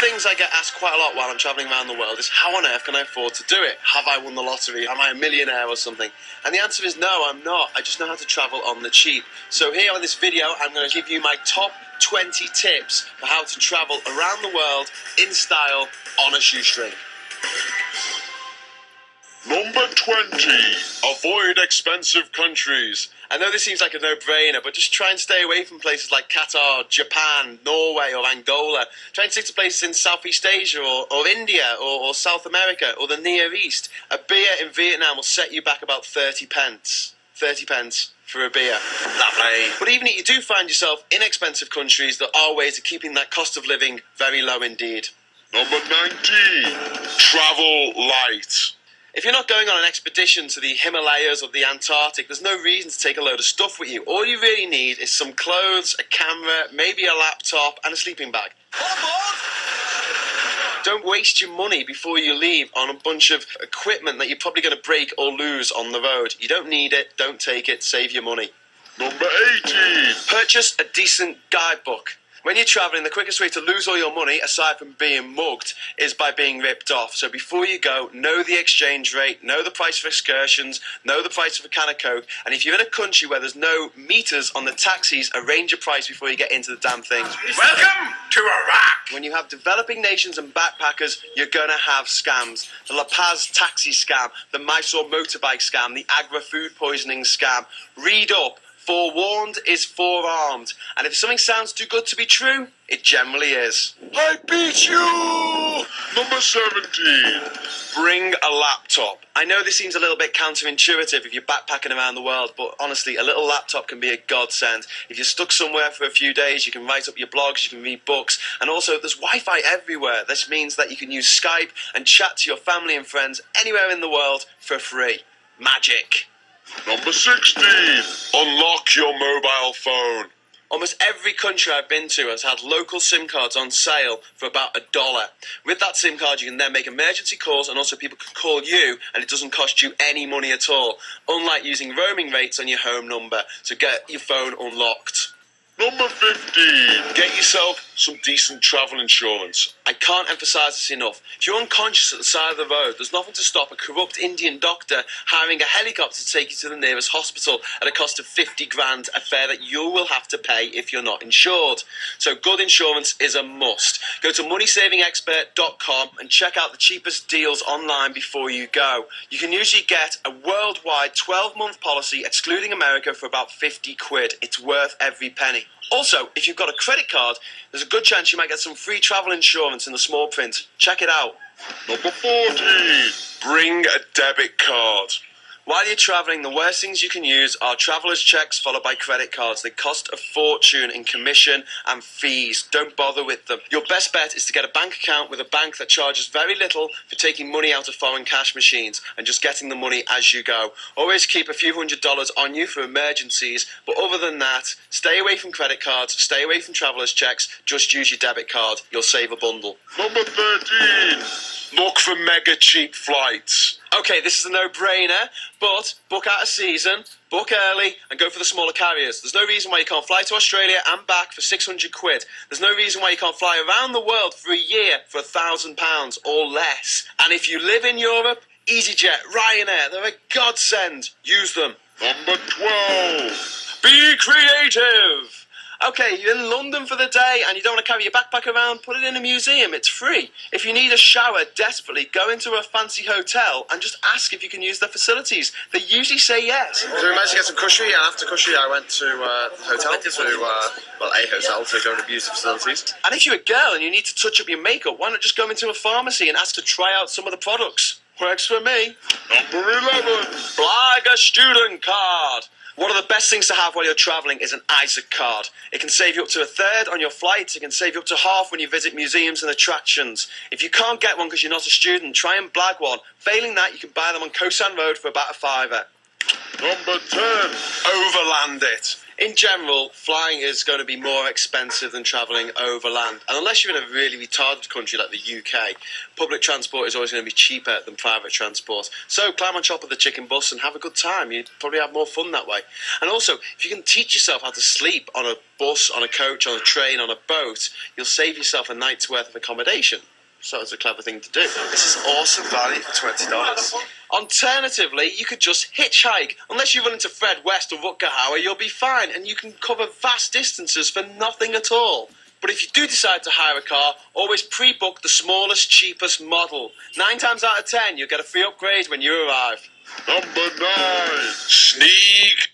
things I get asked quite a lot while I'm travelling around the world is how on earth can I afford to do it? Have I won the lottery? Am I a millionaire or something? And the answer is no, I'm not. I just know how to travel on the cheap. So here on this video, I'm going to give you my top 20 tips for how to travel around the world in style on a shoestring. Number 20. Avoid expensive countries. I know this seems like a no-brainer, but just try and stay away from places like Qatar, Japan, Norway or Angola. Try and stick to places in Southeast Asia or India or South America or the Near East. A beer in Vietnam will set you back about 30 pence. 30 pence for a beer. Lovely. But even if you do find yourself in expensive countries, there are ways of keeping that cost of living very low indeed. Number 19. Travel light. If you're not going on an expedition to the Himalayas or the Antarctic, there's no reason to take a load of stuff with you. All you really need is some clothes, a camera, maybe a laptop, and a sleeping bag. Don't waste your money before you leave on a bunch of equipment that you're probably going to break or lose on the road. You don't need it, don't take it, save your money. Number 18. Purchase a decent guidebook. When you're travelling, the quickest way to lose all your money, aside from being mugged, is by being ripped off. So before you go, know the exchange rate, know the price of excursions, know the price of a can of Coke, and if you're in a country where there's no meters on the taxis, arrange a price before you get into the damn things. Welcome to Iraq. When you have developing nations and backpackers, you're gonna have scams. The La Paz taxi scam, the Mysore motorbike scam, the Agra food poisoning scam. Read up. Forewarned is forearmed. And if something sounds too good to be true, it generally is. I beat you! Number 17. Bring a laptop. I know this seems a little bit counterintuitive if you're backpacking around the world, but honestly, a little laptop can be a godsend. If you're stuck somewhere for a few days, you can write up your blogs, you can read books, and also there's Wi-Fi everywhere. This means that you can use Skype and chat to your family and friends anywhere in the world for free. Magic. Number 16. Unlock your mobile phone. Almost every country I've been to has had local SIM cards on sale for about $1. With that SIM card, you can then make emergency calls, and also people can call you, and it doesn't cost you any money at all, unlike using roaming rates on your home number. So get your phone unlocked. Number 15. Get yourself some decent travel insurance. I can't emphasise this enough. If you're unconscious at the side of the road, there's nothing to stop a corrupt Indian doctor hiring a helicopter to take you to the nearest hospital at a cost of 50 grand, a fare that you will have to pay if you're not insured. So good insurance is a must. Go to moneysavingexpert.com and check out the cheapest deals online before you go. You can usually get a worldwide 12-month policy excluding America for about 50 quid. It's worth every penny. Also, if you've got a credit card, there's a good chance you might get some free travel insurance in the small print. Check it out. Number 14. Bring a debit card. While you're travelling, the worst things you can use are traveller's checks followed by credit cards. They cost a fortune in commission and fees. Don't bother with them. Your best bet is to get a bank account with a bank that charges very little for taking money out of foreign cash machines and just getting the money as you go. Always keep a few $100s on you for emergencies, but other than that, stay away from credit cards, stay away from traveller's checks, just use your debit card. You'll save a bundle. Number 13. Look for mega cheap flights. Okay, this is a no-brainer, but book out a season, book early, and go for the smaller carriers. There's no reason why you can't fly to Australia and back for 600 quid. There's no reason why you can't fly around the world for a year for £1,000 or less. And if you live in Europe, EasyJet, Ryanair, they're a godsend. Use them. Number 12. Be creative. Okay, you're in London for the day and you don't want to carry your backpack around, put it in a museum, it's free. If you need a shower desperately, go into a fancy hotel and just ask if you can use their facilities. They usually say yes. So we managed to get some cushery, and after cushery I went to the hotel, a hotel to go and abuse the facilities. And if you're a girl and you need to touch up your makeup, why not just go into a pharmacy and ask to try out some of the products? Works for me. Number 11. Flag a student card. One of the best things to have while you're travelling is an Isaac card. It can save you up to a third on your flights. It can save you up to half when you visit museums and attractions. If you can't get one because you're not a student, try and blag one. Failing that, you can buy them on Kosan Road for about £5. Number 10. Overland it. In general, flying is going to be more expensive than travelling overland. And unless you're in a really retarded country like the UK, public transport is always going to be cheaper than private transport. So climb on top of the chicken bus and have a good time. You'd probably have more fun that way. And also, if you can teach yourself how to sleep on a bus, on a coach, on a train, on a boat, you'll save yourself a night's worth of accommodation. So it's a clever thing to do. This is awesome value for $20. Alternatively, you could just hitchhike. Unless you run into Fred West or Rutger Hauer, you'll be fine, and you can cover vast distances for nothing at all. But if you do decide to hire a car, always pre-book the smallest, cheapest model. 9 times out of 10, you'll get a free upgrade when you arrive. Number 9. Sneak